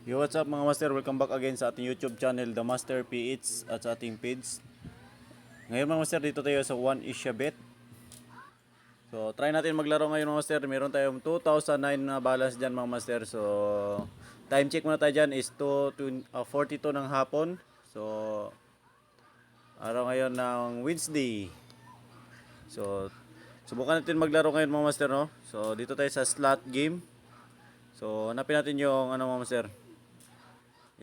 Yo, what's up mga master? Welcome back again sa ating YouTube channel, The Master PH, at sa ating page. Ngayon mga master, dito tayo sa 1 Asia Bet. So, try natin maglaro ngayon mga master. Meron tayong 2009 na balance dyan mga master. So, time check muna tayo dyan is 42 ng hapon. So, araw ngayon ng Wednesday. So, subukan natin maglaro ngayon mga master, no? So, dito tayo sa slot game. So, hanapin natin yung ano mga master,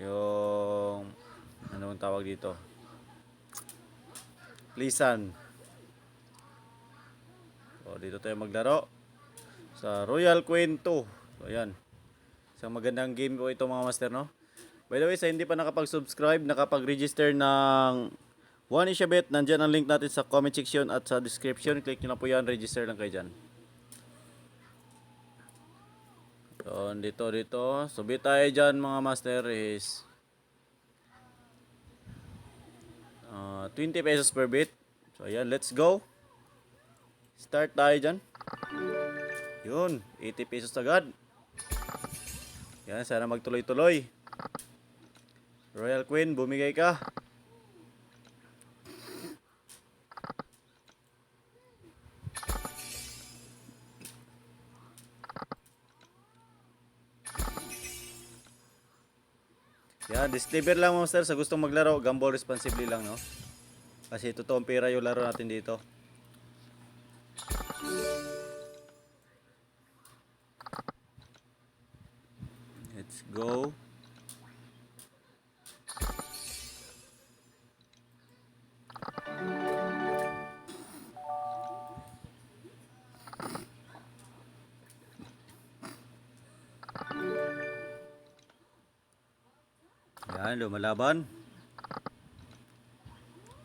yung anong tawag dito, Plisan. So dito tayo maglaro sa Royal Queen 2. So ayan, isang magandang game po ito mga master, no? By the way, sa hindi pa nakapag-subscribe, nakapag-register ng One Asia Bet, nandyan ang link natin sa comment section at sa description. Click nyo lang po yan, register lang kayo dyan. So dito so bit tayo dyan mga master is 20 pesos per bit. So ayan, let's go. Start tayo dyan. Yun, 80 pesos agad. Yan, sana magtuloy-tuloy. Royal Queen, bumigay ka. Yan, disclaimer lang mga master, sa gustong maglaro, gamble responsibly lang, no? Kasi totoong pera yung laro natin dito. Let's go. Yan, lumalaban.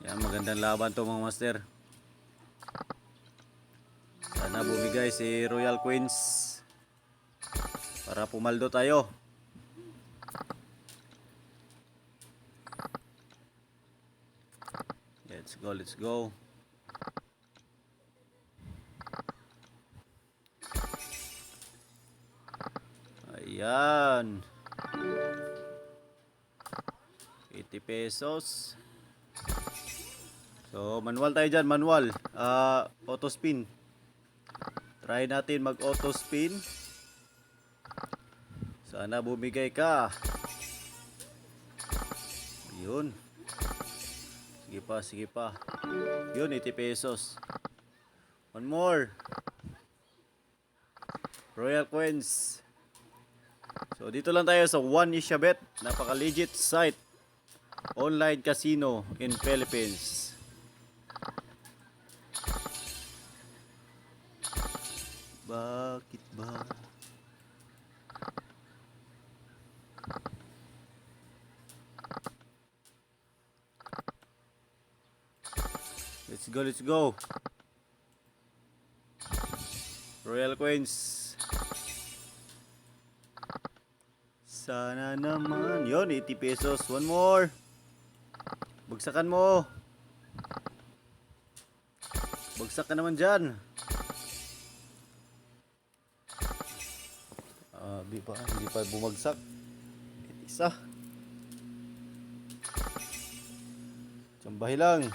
Yan, magandang laban to mga master. Sana bumigay si Royal Queens para pumaldo tayo. Let's go, let's go. Ayan, 80 pesos. So manual tayo dyan, manual. Auto spin. Try natin mag auto spin. Sana bumigay ka. Yun. Sige pa, sige pa. Yun, 80 pesos. One more. Royal Queens. So dito lang tayo sa One Asia Bet. Napaka legit site, online casino in Philippines. Bakit ba? Let's go, let's go. Royal Queens. Sana naman. Yun, 80 pesos. One more. Bagsakan mo. Bagsak ka naman dyan. Hindi pa bumagsak. Isa. Tsambahi lang.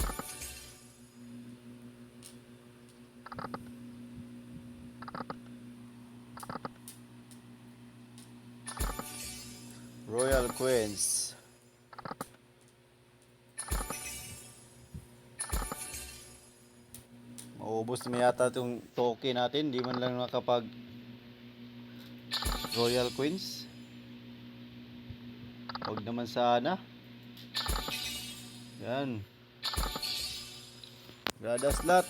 Royal Queens. Maubos na yata itong token natin. Di man lang nakapag Royal Queens. Huwag naman sana. Yan. Gada slot.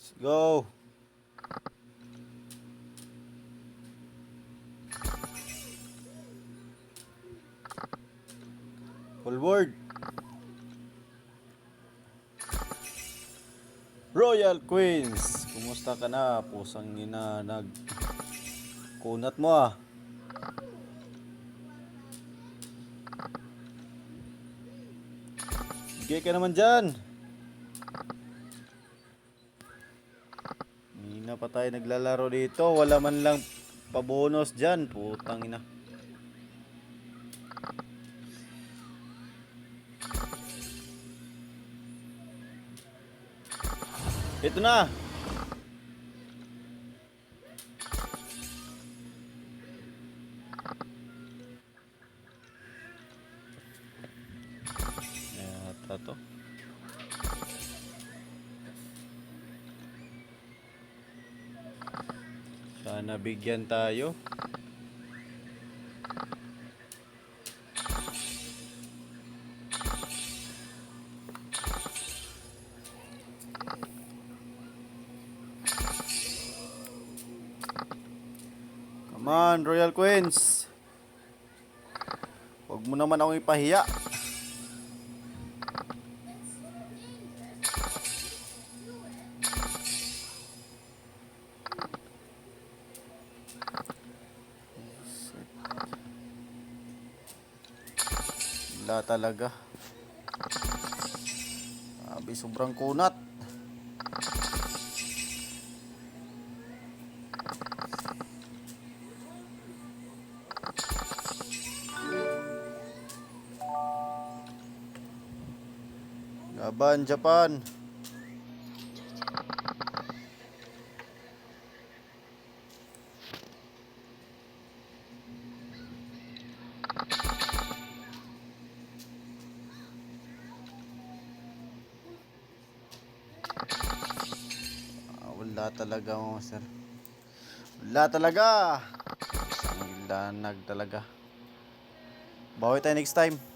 Let's go. Full board. Royal Queens. Kumusta ka na? Pusang ina, kunat mo ah. Sige ka naman dyan. Hindi na pa tayo naglalaro dito. Wala man lang pabonus dyan. Putang ina. Ito na. Yata to. Sana bigyan tayo. Come on, Royal Queens. Huwag mo naman akong ipahiya. Wala talaga. Sabi, sobrang kunat. Laban, Japan. Wala talaga, mga sir. Wala talaga. Ang lanag talaga. Bawi tayo next time.